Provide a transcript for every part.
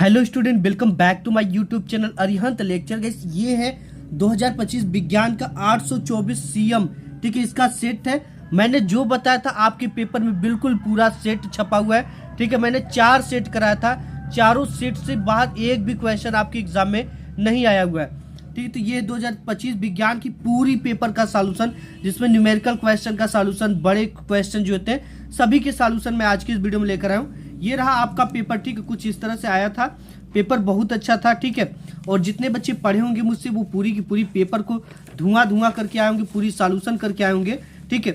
Hello student, welcome back to my YouTube channel Arihant lecture. Guys ये है 2025 विज्ञान का 824 सीएम, ठीक है। इसका सेट है, मैंने जो बताया था आपके पेपर में बिल्कुल पूरा सेट छपा हुआ है, ठीक है। मैंने 4 सेट कराया था, चारों सेट से बाहर एक भी क्वेश्चन आपके एग्जाम में नहीं आया हुआ है, ठीक है। तो ये 2025 विज्ञान की पूरी पेपर का सॉल्यूशन, जिसमें न्यूमेरिकल क्वेश्चन का सॉल्यूशन, बड़े क्वेश्चन जो होते हैं सभी के सॉल्यूशन मैं आज की इस वीडियो में लेकर आया हूँ। ये रहा आपका पेपर, ठीक है। कुछ इस तरह से आया था, पेपर बहुत अच्छा था, ठीक है। और जितने बच्चे पढ़े होंगे मुझसे वो पूरी की पूरी पेपर को धुआं करके आए होंगे, पूरी सॉल्यूशन करके आए होंगे, ठीक है।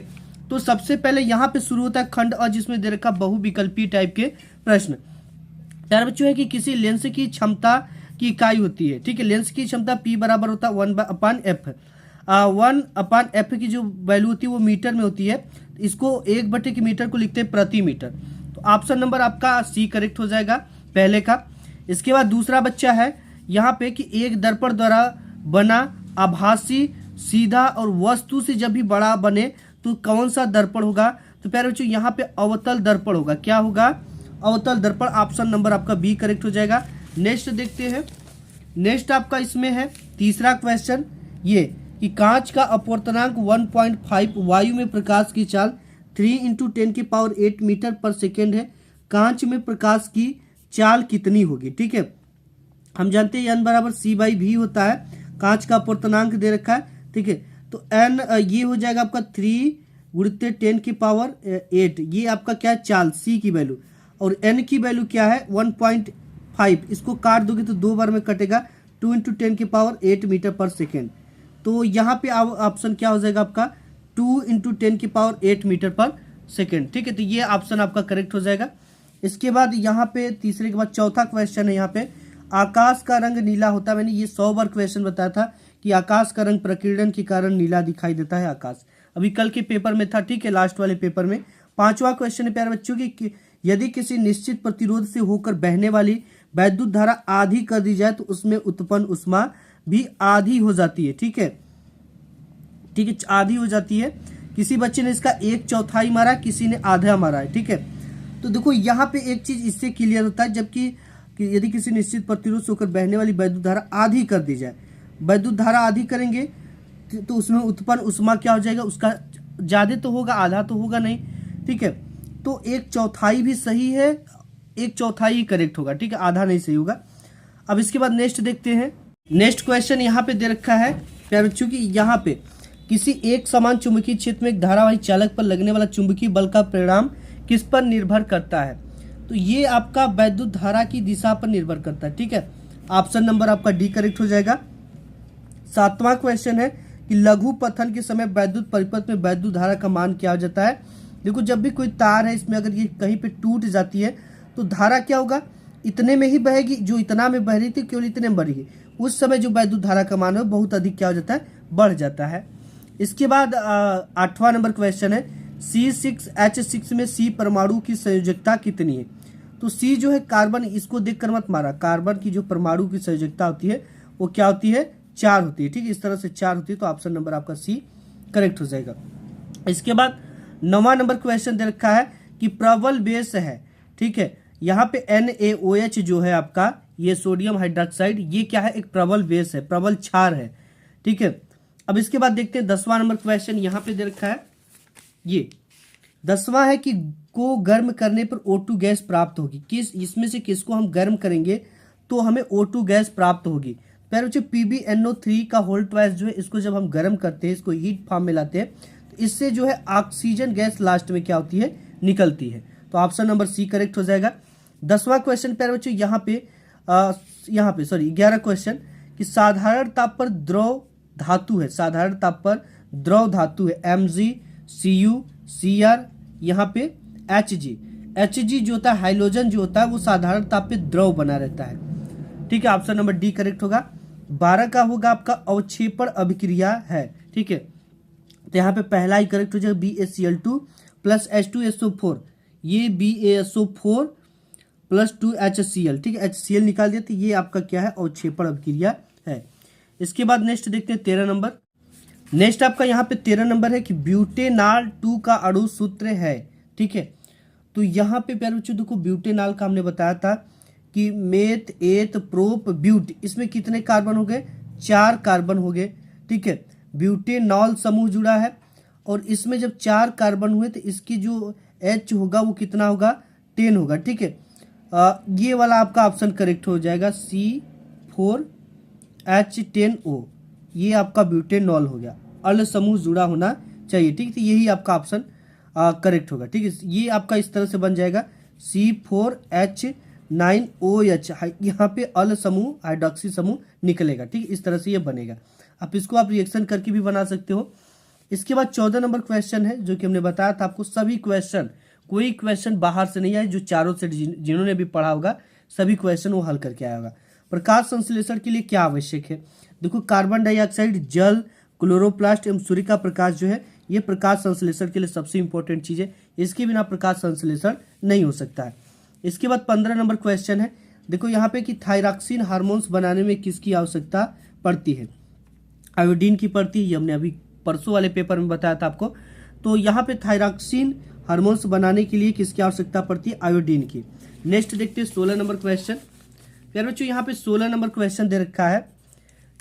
तो सबसे पहले यहाँ पे शुरू होता है खंड अ, जिसमें दे रखा बहुविकल्पी टाइप के प्रश्न। प्यारे बच्चों है कि किसी लेंस की क्षमता की इकाई होती है, ठीक है। लेंस की क्षमता P बराबर होता है 1/f। 1/f की जो वैल्यू होती है वो मीटर में होती है, इसको 1/मीटर को लिखते हैं प्रति मीटर। तो ऑप्शन नंबर आपका सी करेक्ट हो जाएगा पहले का। इसके बाद दूसरा बच्चा है यहाँ पे कि एक दर्पण द्वारा बना आभासी सीधा और वस्तु से जब भी बड़ा बने तो कौन सा दर्पण होगा। तो प्यारे बच्चों यहाँ पे अवतल दर्पण होगा। क्या होगा? अवतल दर्पण। ऑप्शन नंबर आपका बी करेक्ट हो जाएगा। नेक्स्ट देखते हैं। नेक्स्ट आपका इसमें है तीसरा क्वेश्चन, ये कि कांच का अपवर्तनांक 1.5 वायु में प्रकाश की चाल 3 × 10⁸ मीटर पर सेकेंड है। कांच में प्रकाश की चाल कितनी होगी, ठीक है। हम जानते हैं n बराबर c/v होता है, कांच का अपवर्तनांक दे रखा है, ठीक है। तो n ये हो जाएगा आपका 3 × 10⁸, ये आपका क्या है? चाल, c की वैल्यू। और n की वैल्यू क्या है? 1.5। इसको काट दोगे तो 2 बार में कटेगा, 2 × 10⁸ मीटर पर सेकेंड। तो यहाँ पे ऑप्शन क्या हो जाएगा आपका? 2 × 10⁸ मीटर पर सेकेंड, ठीक है। तो ये ऑप्शन आपका करेक्ट हो जाएगा। इसके बाद यहाँ पे तीसरे के बाद चौथा क्वेश्चन है यहाँ पे, आकाश का रंग नीला होता है। मैंने ये 100 बार क्वेश्चन बताया था कि आकाश का रंग प्रकीर्णन के कारण नीला दिखाई देता है आकाश। अभी कल के पेपर में था, ठीक है, लास्ट वाले पेपर में। पांचवा क्वेश्चन है प्यारे बच्चों की, यदि किसी निश्चित प्रतिरोध से होकर बहने वाली वैद्युत धारा आधी कर दी जाए तो उसमें उत्पन्न ऊष्मा भी आधी हो जाती है, ठीक है, ठीक है, आधी हो जाती है। किसी बच्चे ने इसका 1/4 मारा, किसी ने आधा मारा है, ठीक है। तो देखो यहाँ पे एक चीज इससे क्लियर होता है, जबकि यदि किसी निश्चित प्रतिरोध से होकर बहने वाली वैद्युत धारा आधी कर दी जाए, वैद्युत धारा आधी करेंगे तो उसमें उत्पन्न ऊष्मा क्या हो जाएगा? उसका ज्यादा तो होगा, आधा तो होगा नहीं, ठीक है। तो 1/4 भी सही है, 1/4 ही करेक्ट होगा, ठीक है, आधा नहीं सही होगा। अब इसके बाद नेक्स्ट देखते हैं। नेक्स्ट क्वेश्चन यहाँ पे दे रखा है प्यारे बच्चों की, यहाँ पे किसी एक समान चुंबकीय क्षेत्र में एक धारावाही चालक पर लगने वाला चुंबकीय बल का परिणाम किस पर निर्भर करता है। तो ये आपका वैद्युत धारा की दिशा पर निर्भर करता है, ठीक है। ऑप्शन नंबर आपका डी करेक्ट हो जाएगा। सातवां क्वेश्चन है कि लघु पतन के समय वैद्युत परिपथ में वैद्युत धारा का मान क्या हो जाता है। देखो जब भी कोई तार है इसमें अगर ये कहीं पे टूट जाती है तो धारा क्या होगा? इतने में ही बहेगी, जो इतना में बह रही थी केवल इतने में बढ़ रही है। उस समय जो वैद्युत धारा का मान है बहुत अधिक क्या हो जाता है? बढ़ जाता है। इसके बाद 8वां नंबर क्वेश्चन है, C6H6 में C परमाणु की संयोजकता कितनी है। तो C जो है कार्बन, इसको देखकर मत मारा, कार्बन की जो परमाणु की संयोजकता होती है वो क्या होती है? 4 होती है, ठीक है। इस तरह से 4 होती है, तो ऑप्शन नंबर आपका C करेक्ट हो जाएगा। इसके बाद 9वां नंबर क्वेश्चन दे रखा है कि प्रबल बेस है, ठीक है। यहाँ पे NaOH जो है आपका, ये सोडियम हाइड्रोक्साइड, ये क्या है? एक प्रबल बेस है, प्रबल क्षार है, ठीक है। अब इसके बाद देखते हैं 10वां नंबर क्वेश्चन यहाँ पे दे रखा है। ये 10वां है कि को गर्म करने पर O2 गैस प्राप्त होगी। किस इसमें से किसको हम गर्म करेंगे तो हमें O2 गैस प्राप्त होगी। प्यारे बच्चों PbNO3 का होल ट्वाइस जो है, इसको जब हम गर्म करते हैं, इसको हीट फॉर्म में लाते हैं, तो इससे जो है ऑक्सीजन गैस लास्ट में क्या होती है? निकलती है। तो ऑप्शन नंबर सी करेक्ट हो जाएगा। 10वां क्वेश्चन प्यारे बच्चों यहाँ पे 11 क्वेश्चन कि साधारण ताप पर द्रव धातु है, साधारण ताप पर द्रव धातु है Mg, Cu, Cr, यहाँ पे Hg जो होता है, हाइड्रोजन जो होता है वो साधारण ताप पे द्रव बना रहता है, ठीक है। ऑप्शन नंबर डी करेक्ट होगा। 12 का होगा आपका अवक्षेपण अभिक्रिया है, ठीक है। तो यहाँ पे पहला ही करेक्ट हो जाएगा BaCl2 + H2SO4, ये BaSO4 + 2HCl, ठीक है, HCl निकाल दिया, तो ये आपका क्या है? अवक्षेपण अभिक्रिया है। इसके बाद नेक्स्ट देखते हैं 13 नंबर। नेक्स्ट आपका यहाँ पे 13 नंबर है कि ब्यूटेनॉल 2 का अणु सूत्र है, ठीक है। तो यहाँ पे प्यारे बच्चों देखो, ब्यूटेनॉल का हमने बताया था कि मेथ, एथ, प्रोप, ब्यूट, इसमें कितने कार्बन हो गए? 4 कार्बन हो गए। ठीक है, ब्यूटेनॉल समूह जुड़ा है और इसमें जब 4 कार्बन हुए तो इसकी जो H होगा वो कितना होगा? 10 होगा। ठीक है, ये वाला आपका ऑप्शन करेक्ट हो जाएगा, C4H10O, ये आपका ब्यूटेनॉल हो गया। अल समूह जुड़ा होना चाहिए। ठीक है, तो यही आपका ऑप्शन करेक्ट होगा। ठीक है, ये आपका इस तरह से बन जाएगा C4H9OH, यहाँ पे अल समूह हाइड्रोक्सी समूह निकलेगा। ठीक है, इस तरह से ये बनेगा। अब इसको आप रिएक्शन करके भी बना सकते हो। इसके बाद 14 नंबर क्वेश्चन है, जो कि हमने बताया था आपको सभी क्वेश्चन, कोई क्वेश्चन बाहर से नहीं आए, जो चारों से जिन्होंने भी पढ़ा होगा सभी क्वेश्चन वो हल करके आया होगा। प्रकाश संश्लेषण के लिए क्या आवश्यक है? देखो, कार्बन डाइऑक्साइड, जल, क्लोरोप्लास्ट एवं सूर्य का प्रकाश जो है ये प्रकाश संश्लेषण के लिए सबसे इंपॉर्टेंट चीज है। इसके बिना प्रकाश संश्लेषण नहीं हो सकता है। इसके बाद 15 नंबर क्वेश्चन है, देखो यहाँ पे कि थायरॉक्सिन हार्मोन्स बनाने में किसकी आवश्यकता पड़ती है? आयोडीन की पड़ती है, ये हमने अभी परसों वाले पेपर में बताया था आपको। तो यहाँ पे थायरॉक्सिन हार्मोन्स बनाने के लिए किसकी आवश्यकता पड़ती है? आयोडीन की। नेक्स्ट देखते हैं 16 नंबर क्वेश्चन। प्यारे बच्चों, यहाँ पे 16 नंबर क्वेश्चन दे रखा है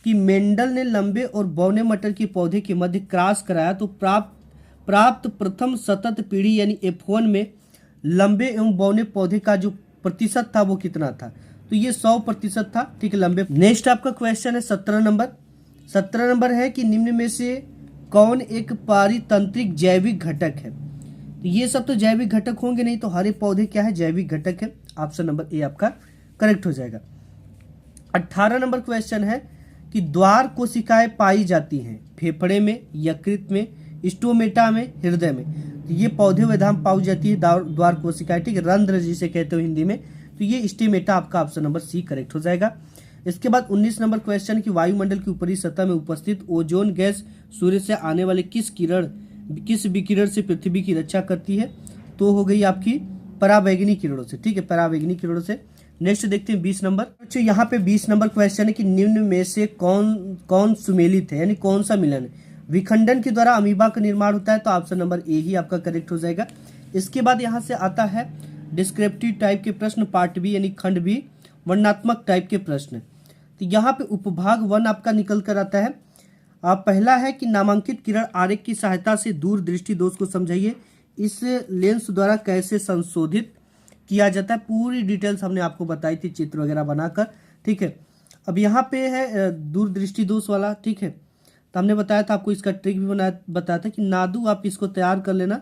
कि मेंडल ने लंबे और बौने मटर के पौधे के मध्य क्रॉस कराया तो प्राप्त प्रथम सतत पीढ़ी यानी F1 में लंबे एवं बौने पौधे का जो प्रतिशत था वो कितना था? तो ये 100% था। ठीक है, लंबे। नेक्स्ट आपका क्वेश्चन है 17 नंबर। 17 नंबर है कि निम्न में से कौन एक पारितंत्रिक जैविक घटक है? तो ये सब तो जैविक घटक होंगे नहीं, तो हरे पौधे क्या है? जैविक घटक है। ऑप्शन नंबर ए आपका करेक्ट हो जाएगा। 18 नंबर क्वेश्चन है कि द्वार कोशिकाएं पाई जाती हैं फेफड़े में, यकृत में, स्टोमेटा में, हृदय में। तो ये पौधे वेदाम पाई जाती है द्वार कोशिकाएं। ठीक है, रंध्र जिसे कहते हो हिंदी में। तो ये स्टोमेटा आपका ऑप्शन नंबर सी करेक्ट हो जाएगा। इसके बाद 19 नंबर क्वेश्चन की वायुमंडल की ऊपरी सतह में उपस्थित ओजोन गैस सूर्य से आने वाले किस विकिरण से पृथ्वी की रक्षा करती है? तो हो गई आपकी पराबैंगनी किरणों से। ठीक है, पराबैंगनी किरणों से। नेक्स्ट देखते हैं 20 नंबर। अच्छा, यहाँ पे 20 नंबर क्वेश्चन है कि निम्न में से कौन सुमेलित है, यानी कौन सा मिलन है? विखंडन के द्वारा अमीबा का निर्माण होता है, तो ऑप्शन नंबर ए ही आपका करेक्ट हो जाएगा। इसके बाद यहाँ से आता है डिस्क्रिप्टिव टाइप के प्रश्न, पार्ट बी यानी खंड बी, वर्णनात्मक टाइप के प्रश्न। तो यहाँ पे उपभाग 1 आपका निकल कर आता है। पहला है कि नामांकित किरण आरेख की सहायता से दूर दृष्टि दोष को समझाइए, इस लेंस द्वारा कैसे संशोधित किया जाता है। पूरी डिटेल्स हमने आपको बताई थी चित्र वगैरह बनाकर। ठीक है, अब यहाँ पे है दूर दृष्टि दोष वाला। ठीक है, तो हमने बताया था आपको, इसका ट्रिक भी बताया था कि नादू आप इसको तैयार कर लेना।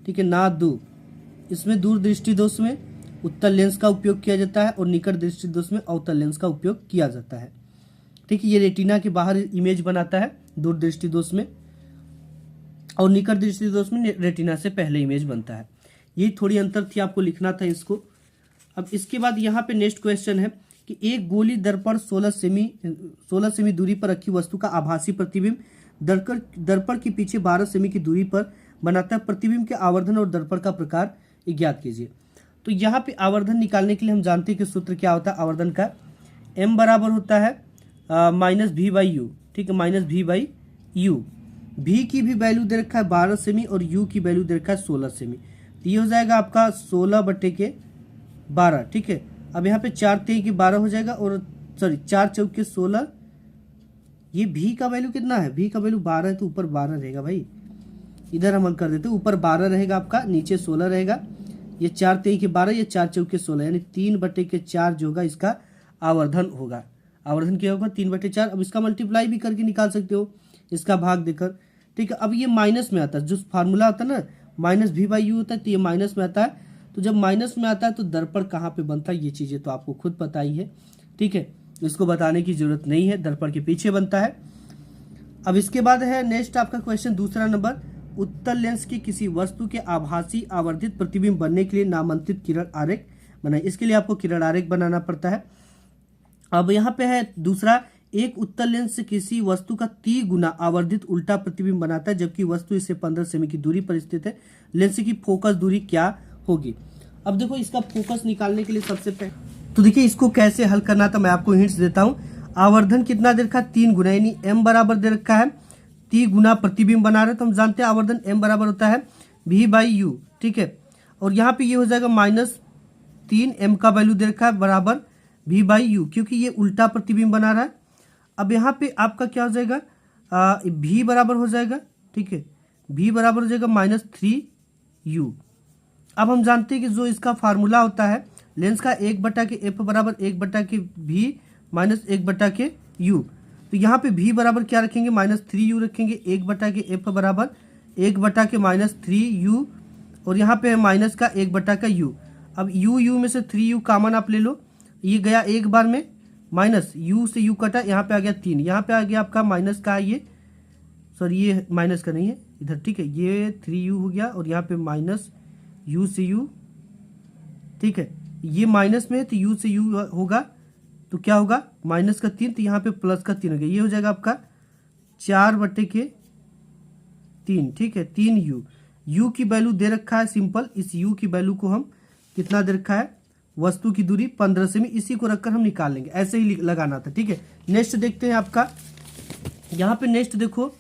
ठीक है, नादू, इसमें दूर दृष्टि दोष में उत्तल लेंस का उपयोग किया जाता है और निकट दृष्टि दोष में अवतल लेंस का उपयोग किया जाता है। ठीक है, ये रेटिना के बाहर इमेज बनाता है दूर दृष्टि दोष में, और निकट दृष्टि दोष में रेटिना से पहले इमेज बनता है। ये थोड़ी अंतर थी, आपको लिखना था इसको। अब इसके बाद यहाँ पे नेक्स्ट क्वेश्चन है कि एक गोली दर्पण 16 सेमी दूरी पर रखी वस्तु का आभासी प्रतिबिंब दर्पण के पीछे 12 सेमी की दूरी पर बनाता है। प्रतिबिंब के आवर्धन और दर्पण का प्रकार ज्ञात कीजिए। तो यहाँ पे आवर्धन निकालने के लिए हम जानते हैं कि सूत्र क्या होता है आवर्धन का। m बराबर होता है -v/u। ठीक है, -v/u। v की भी वैल्यू दे रखा है 12 सेमी और u की वैल्यू दे रखा है 16 सेमी। तो ये हो जाएगा आपका 16/12। ठीक है, अब यहाँ पे 4 3 की 12 हो जाएगा, और सॉरी 4 चौक के 16। ये v का वैल्यू कितना है? v का वैल्यू 12 है, तो ऊपर 12 रहेगा भाई। इधर हम कर देते हैं, ऊपर 12 रहेगा आपका, नीचे 16 रहेगा। ये 4 3 के 12, ये 4 चौक के 16, यानी 3/4 जो होगा इसका आवर्धन होगा। आवर्धन क्या होगा? 3/4। अब इसका मल्टीप्लाई भी करके निकाल सकते हो, इसका भाग देकर। ठीक है, अब ये माइनस में आता है, जो फार्मूला होता है ना -v/u होता है, तो ये माइनस में आता है। तो जब माइनस में आता है तो दर्पण कहाँ पे बनता है, ये चीजें तो आपको खुद पता ही है। ठीक है, इसको बताने की जरूरत नहीं है, दर्पण के पीछे बनता है। अब इसके बाद है नेक्स्ट आपका क्वेश्चन दूसरा नंबर, उत्तल लेंस की किसी वस्तु के आभासी आवर्धित प्रतिबिंब बनने के लिए नामांकित किरण आरेख बनाए। इसके लिए आपको किरण आरेख बनाना पड़ता है। अब यहाँ पे है दूसरा, एक उत्तल लेंस से किसी वस्तु का 3 गुना आवर्धित उल्टा प्रतिबिंब बनाता है, जबकि वस्तु इससे 15 सेमी की दूरी पर स्थित है। लेंस की फोकस दूरी क्या होगी? अब देखो, इसका फोकस निकालने के लिए सबसे पहले तो देखिए इसको कैसे हल करना था, मैं आपको हिंट्स देता हूँ। आवर्धन कितना दे रखा है? 3 गुना, यानी m बराबर दे रखा है 3 गुना प्रतिबिंब बना रहे, तो हम जानते हैं आवर्धन m बराबर होता है v/u। ठीक है, और यहाँ पे ये हो जाएगा -3 m का वैल्यू दे रखा है बराबर V बाई यू, क्योंकि ये उल्टा प्रतिबिंब बना रहा है। अब यहाँ पे आपका क्या हो जाएगा, V बराबर हो जाएगा, ठीक है, V बराबर हो जाएगा -3u। अब हम जानते हैं कि जो इसका फार्मूला होता है लेंस का 1/f बराबर 1/v माइनस 1/u। तो यहाँ पे v बराबर क्या रखेंगे, -3u रखेंगे, 1/f बराबर 1/-3u, और यहाँ पे है माइनस का 1/u। अब u में से 3u कॉमन आप ले लो, ये गया एक बार में, माइनस u से u कटा, यहाँ पे आ गया 3, यहाँ पे आ गया आपका माइनस का, ये सॉरी ये माइनस का नहीं है इधर, ठीक है, ये 3u हो गया, और यहाँ पे माइनस u से u, ठीक है, ये माइनस में है तो u से u होगा, तो क्या होगा माइनस का 3, तो यहाँ पे प्लस का 3 हो गया, ये हो जाएगा आपका 4/3, ठीक है, 3u। u की वैल्यू दे रखा है सिंपल, इस u की वैल्यू को हम कितना दे रखा है, वस्तु की दूरी 15 सेमी, इसी को रखकर हम निकाल लेंगे, ऐसे ही लगाना था, ठीक है। नेक्स्ट देखते हैं आपका, यहाँ पे नेक्स्ट देखो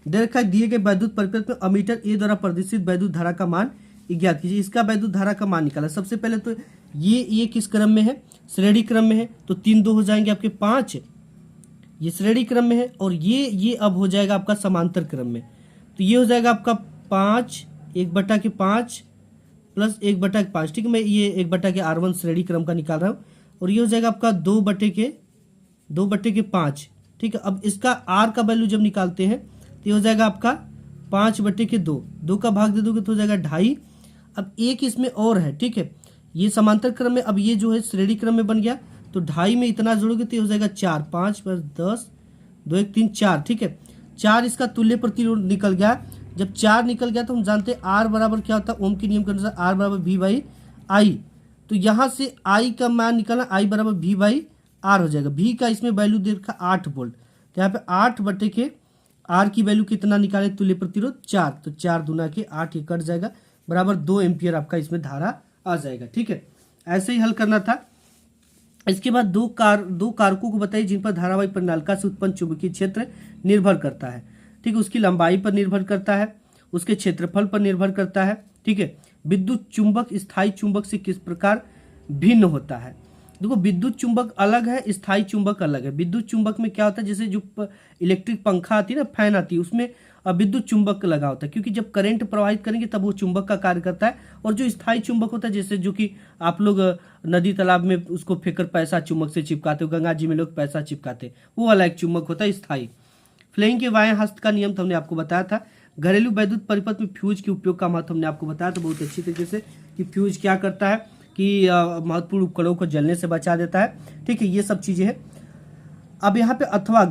दे रखा है, दिए गए वैद्युत परिपथ में अमीटर ए द्वारा प्रदर्शित वैद्युत धारा का मान ज्ञात कीजिए। इसका वैद्युत धारा का मान निकाला। सबसे पहले तो ये किस क्रम में है, श्रेणी क्रम में है, तो 3 2 हो जाएंगे आपके 5, ये श्रेणी क्रम में है, और ये अब हो जाएगा आपका समांतर क्रम में, तो ये हो जाएगा आपका 5 1/5 प्लस 1/5, ठीक है, मैं ये 1/R1 श्रेणी क्रम का निकाल रहा हूँ, और ये हो जाएगा आपका 2/5, ठीक है। अब इसका R का वैल्यू जब निकालते हैं तो ये हो जाएगा आपका 5/2, 2 का भाग दे दोगे तो हो जाएगा 2.5। अब एक इसमें और है, ठीक है, ये समांतर क्रम में, अब ये जो है श्रेणी क्रम में बन गया, तो 2.5 में इतना जोड़ोगे तो ये हो जाएगा 4, 5 + 10 2 1 3 4, ठीक है, 4 इसका तुल्य प्रतिरोध निकल गया। जब 4 निकल गया तो हम जानते हैं R बराबर क्या होता है, ओम के नियम के अनुसार R बराबर V/I, तो यहाँ से I का मान निकालना, I बराबर V/R हो जाएगा। V का इसमें वैल्यू दे रखा 8 वोल्ट, तो यहाँ पे 8/R की वैल्यू कितना निकाले, तुल्य प्रतिरोध 4, तो 4 दूना के 8, ये कट जाएगा, बराबर 2 एम्पियर आपका इसमें धारा आ जाएगा, ठीक है। ऐसे ही हल करना था। इसके बाद दो कारकों को बताइए जिन पर धारावाही प्रणालिका से उत्पन्न चुंबकीय क्षेत्र निर्भर करता है, ठीक है, उसकी लंबाई पर निर्भर करता है, उसके क्षेत्रफल पर निर्भर करता है, ठीक है। विद्युत चुंबक स्थायी चुंबक से किस प्रकार भिन्न होता है। देखो विद्युत चुंबक अलग है, स्थायी चुंबक अलग है। विद्युत चुंबक में क्या होता है, जैसे जो इलेक्ट्रिक पंखा आती है ना, फैन आती है, उसमें विद्युत चुंबक लगा होता है, क्योंकि जब करंट प्रवाहित करेंगे तब वो चुंबक का कार्य करता है। और जो स्थायी चुंबक होता है, जैसे जो कि आप लोग नदी तालाब में उसको फेंकर पैसा चुंबक से चिपकाते हो, गंगा जी में लोग पैसा चिपकाते, वो वाला एक चुंबक होता है स्थायी। फ्लेइंग के बाएं हस्त का नियम तो हमने आपको बताया था। घरेलू वैद्युत परिपथ में फ्यूज के उपयोग का महत्व हमने आपको बताया था बहुत अच्छी तरीके से, कि फ्यूज क्या करता है कि महत्वपूर्ण उपकरणों को जलने से बचा देता है, ठीक है, ये सब चीजें हैं। अब यहाँ पे अथवा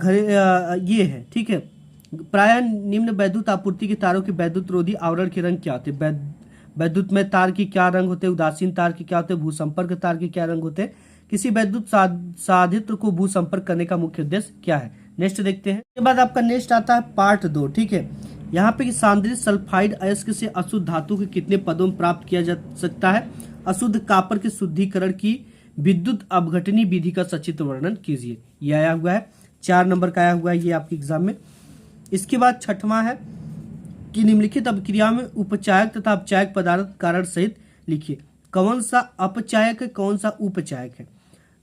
ये है, ठीक है, प्रायः निम्न वैद्युत आपूर्ति के तारों के वैद्युत रोधी आवरण के रंग क्या होते हैं। वैद्युत में तार के क्या रंग होते हैं, उदासीन तार के क्या होते हैं, भूसंपर्क तार के क्या रंग होते हैं, किसी वैद्युत साधित्र को भूसंपर्क करने का मुख्य उद्देश्य क्या है। नेक्स्ट देखते हैं। इसके बाद आपका नेक्स्ट आता है पार्ट 2, ठीक है। यहाँ पे सांद्रित सल्फाइड अयस्क से अशुद्ध धातु के कितने पदों में प्राप्त किया जा सकता है। अशुद्ध कॉपर के शुद्धिकरण की विद्युत अपघटनी विधि का सचित्र वर्णन कीजिए। ये आया हुआ है, 4 नंबर का आया हुआ है ये आपके एग्जाम में। इसके बाद छठवां है कि निम्नलिखित अपक्रिया में उपचायक तथा अपचायक पदार्थ कारण सहित लिखिए। कौन सा अपचायक है, कौन सा उपचायक है।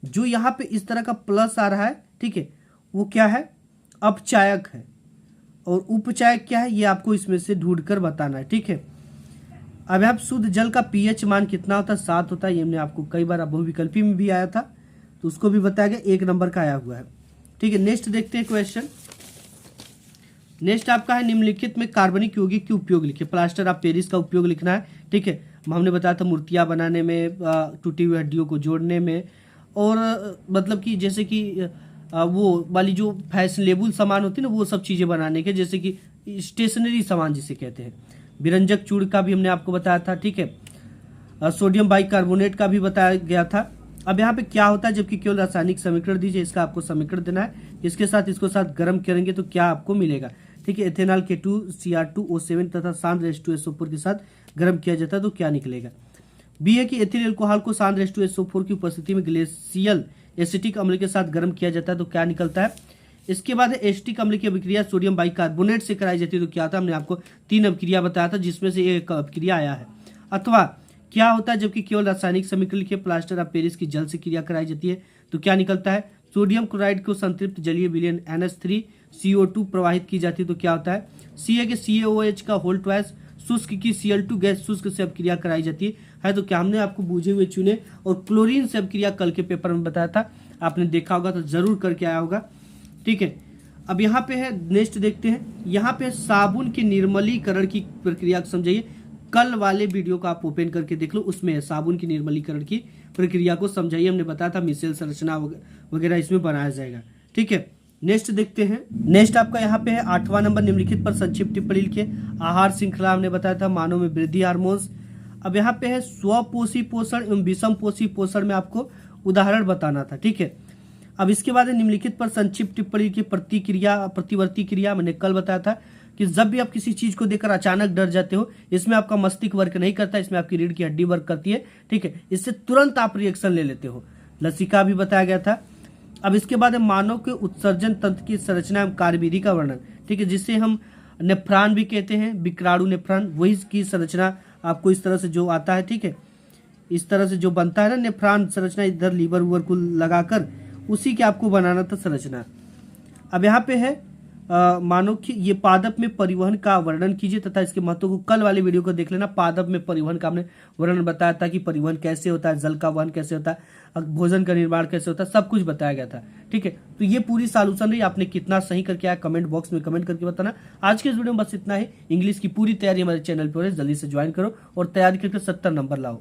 जो यहाँ पे इस तरह का प्लस आ रहा है, ठीक है, वो क्या है, अपचायक है। और उपचायक क्या है, ये आपको इसमें से ढूंढकर बताना है, ठीक है। अब यहाँ शुद्ध जल का पीएच मान कितना होता है, 7 होता है। ये हमने आपको कई बार बहुविकल्पी में भी आया था, तो उसको भी बताया गया, 1 नंबर का आया हुआ है, ठीक है। नेक्स्ट देखते हैं क्वेश्चन। नेक्स्ट आपका है निम्नलिखित में कार्बनिक यौगिक के उपयोग लिखिए। प्लास्टर ऑफ पेरिस का उपयोग लिखना है, ठीक है। हमने बताया था मूर्तियां बनाने में, टूटी हुई हड्डियों को जोड़ने में, और मतलब कि जैसे कि वो वाली जो फैशनेबल सामान होती है ना, वो सब चीजें बनाने के, जैसे कि स्टेशनरी सामान जिसे कहते हैं। विरंजक चूर्ण का भी हमने आपको बताया था, ठीक है। सोडियम बाइकार्बोनेट का भी बताया गया था। अब यहाँ पे क्या होता है, जबकि केवल रासायनिक समीकरण दीजिए, इसका आपको समीकरण देना है। इसके साथ इसको साथ गर्म करेंगे तो क्या आपको मिलेगा, ठीक है। एथेनॉल K2Cr2O7 तथा सांद्र H2SO4 के साथ गर्म किया जाता है तो क्या निकलेगा। बी है कि एथिल अल्कोहल को सांद्र H2SO4 की उपस्थिति में ग्लेशियल एसिटिक अम्ल के साथ गर्म किया जाता है तो क्या निकलता है। इसके बाद एसिटिक अम्ल की अभिक्रिया सोडियम बाइकार्बोनेट से कराई जाती है तो क्या था, हमने आपको 3 अभिक्रिया बताया था, जिसमें से एक अभिक्रिया आया है। अथवा क्या होता है, जबकि केवल रासायनिक समीकरण लिखिए। प्लास्टर ऑफ पेरिस की जल से क्रिया कराई जाती है तो क्या निकलता है, सोडियम क्लोराइड को संतृप्त जलीय विलयन NH3CO2 प्रवाहित की जाती है तो क्या होता है, Ca के CaOH का होल ट्वाइस, शुष्क की Cl2 गैस शुष्क से अपक्रिया कराई जाती है तो क्या हमने आपको बूझे हुए चुने और क्लोरीन से अपक्रिया कल के पेपर में बताया था, आपने देखा होगा तो जरूर करके आया होगा। ठीक है, अब यहाँ पे है नेक्स्ट देखते हैं, यहाँ पे साबुन के निर्मलीकरण की प्रक्रिया को समझाइए। कल वाले वीडियो को आप ओपन करके देख लो, उसमें है साबुन की निर्मलीकरण की प्रक्रिया को समझाइए। हमने बताया था मिसेल संरचना वगैरह इसमें बनाया जाएगा। ठीक है, नेक्स्ट देखते हैं। नेक्स्ट आपका यहाँ पे है 8वां नंबर, निम्नलिखित पर संक्षिप्त टिप्पणी लिखिए। आहार श्रृंखला हमने बताया था मानव में वृद्धि हार्मोन्स। अब यहाँ पे है स्वपोषी पोषण एवं विषम पोषी पोषण में आपको उदाहरण बताना था। ठीक है, अब इसके बाद निम्नलिखित पर संक्षिप्त टिप्पणी की प्रतिक्रिया प्रतिवर्ती क्रिया। मैंने कल बताया था कि जब भी आप किसी चीज को देखकर अचानक डर जाते हो, इसमें आपका मस्तिष्क वर्क नहीं करता, इसमें आपकी रीढ़ की हड्डी वर्क करती है। ठीक है, इससे तुरंत आप रिएक्शन ले लेते हो। लसिका भी बताया गया था। अब इसके बाद है मानव के उत्सर्जन तंत्र की संरचना एवं कार्यविधि का वर्णन। ठीक है, जिसे हम नेफ्रॉन भी कहते हैं, विक्राणु नेफ्रॉन, वही की संरचना आपको इस तरह से जो आता है। ठीक है, इस तरह से जो बनता है ना नेफ्रॉन संरचना, इधर लीवर वूवर को लगाकर उसी के आपको बनाना था संरचना। अब यहाँ पे है मानो कि ये पादप में परिवहन का वर्णन कीजिए तथा इसके महत्व को कल वाले वीडियो को देख लेना। पादप में परिवहन का हमने वर्णन बताया था कि परिवहन कैसे होता है, जल का वहन कैसे होता है, भोजन का निर्माण कैसे होता है, सब कुछ बताया गया था। ठीक है, तो ये पूरी सॉल्यूशन रही। आपने कितना सही करके आया कमेंट बॉक्स में कमेंट करके बताना। आज के इस वीडियो में बस इतना ही। इंग्लिश की पूरी तैयारी हमारे चैनल पर है, जल्दी से ज्वाइन करो और तैयारी करके 70 नंबर लाओ।